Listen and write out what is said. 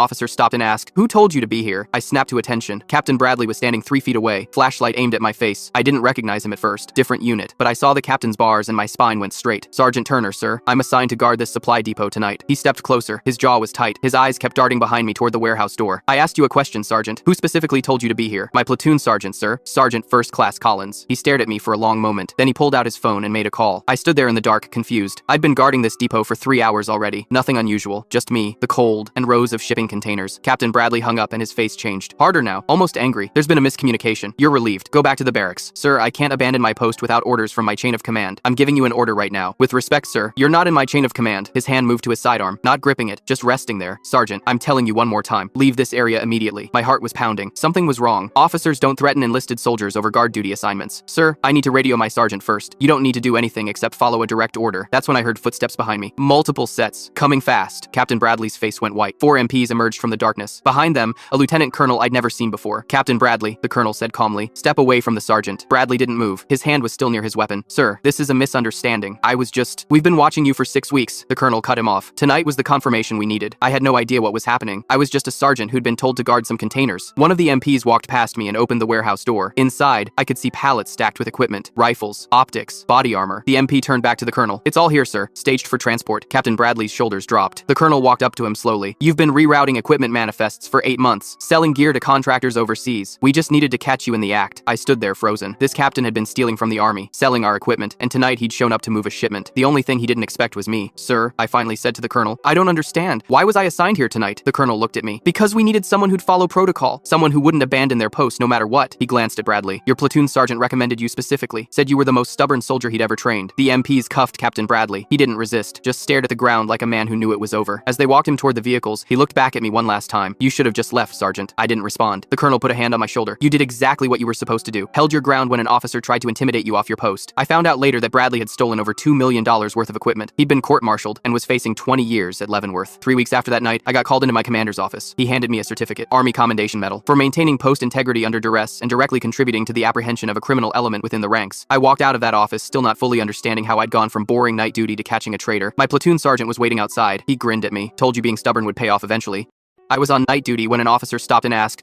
Officer stopped and asked, "Who told you to be here?" I snapped to attention. Captain Bradley was standing 3 feet away, flashlight aimed at my face. I didn't recognize him at first. Different unit. But I saw the captain's bars and my spine went straight. "Sergeant Turner, sir. I'm assigned to guard this supply depot tonight." He stepped closer. His jaw was tight. His eyes kept darting behind me toward the warehouse door. "I asked you a question, Sergeant. Who specifically told you to be here?" "My platoon sergeant, sir. Sergeant First Class Collins." He stared at me for a long moment. Then he pulled out his phone and made a call. I stood there in the dark, confused. I'd been guarding this depot for 3 hours already. Nothing unusual. Just me, the cold, and rows of shipping containers. Captain Bradley hung up and his face changed. Harder now. Almost angry. "There's been a miscommunication. You're relieved. Go back to the barracks." "Sir, I can't abandon my post without orders from my chain of command. I'm giving you an order right now." "With respect, sir, you're not in my chain of command." His hand moved to his sidearm, not gripping it, just resting there. "Sergeant, I'm telling you one more time. Leave this area immediately." My heart was pounding. Something was wrong. Officers don't threaten enlisted soldiers over guard duty assignments. "Sir, I need to radio my sergeant first." "You don't need to do anything except follow a direct order." That's when I heard footsteps behind me. Multiple sets. Coming fast. Captain Bradley's face went white. 4 MPs emerged from the darkness. Behind them, a lieutenant colonel I'd never seen before. "Captain Bradley," the colonel said calmly. "Step away from the sergeant." Bradley didn't move. His hand was still near his weapon. "Sir, this is a misunderstanding. We've been watching you for 6 weeks." The colonel cut him off. "Tonight was the confirmation we needed. I had no idea what was happening. I was just a sergeant who'd been told to guard some containers." One of the MPs walked past me and opened the warehouse door. Inside, I could see pallets stacked with equipment, rifles, optics, body armor. The MP turned back to the colonel. "It's all here, sir. Staged for transport." Captain Bradley's shoulders dropped. The colonel walked up to him slowly. "You've been rerouting equipment manifests for 8 months, selling gear to contractors overseas. We just needed to catch you in the act." I stood there frozen. This captain had been stealing from the army, selling our equipment, and tonight he'd shown up to move a shipment. The only thing he didn't expect was me. "Sir," I finally said to the colonel, "I don't understand. Why was I assigned here tonight?" The colonel looked at me. "Because we needed someone who'd follow protocol. Someone who wouldn't abandon their post no matter what." He glanced at Bradley. "Your platoon sergeant recommended you specifically. Said you were the most stubborn soldier he'd ever trained." The MPs cuffed Captain Bradley. He didn't resist, just stared at the ground like a man who knew it was over. As they walked him toward the vehicles, he looked back at me one last time. "You should have just left, Sergeant." I didn't respond. The colonel put a hand on my shoulder. "You did exactly what you were supposed to do. Held your ground when an officer tried to intimidate you off your post." I found out later that Bradley had stolen over $2 million worth of equipment. He'd been court-martialed and was facing 20 years at Leavenworth. 3 weeks after that night, I got called into my commander's office. He handed me a certificate, Army Commendation Medal, for maintaining post integrity under duress and directly contributing to the apprehension of a criminal element within the ranks. I walked out of that office still not fully understanding how I'd gone from boring night duty to catching a traitor. My platoon sergeant was waiting outside. He grinned at me. "Told you being stubborn would pay off eventually." I was on night duty when an officer stopped and asked,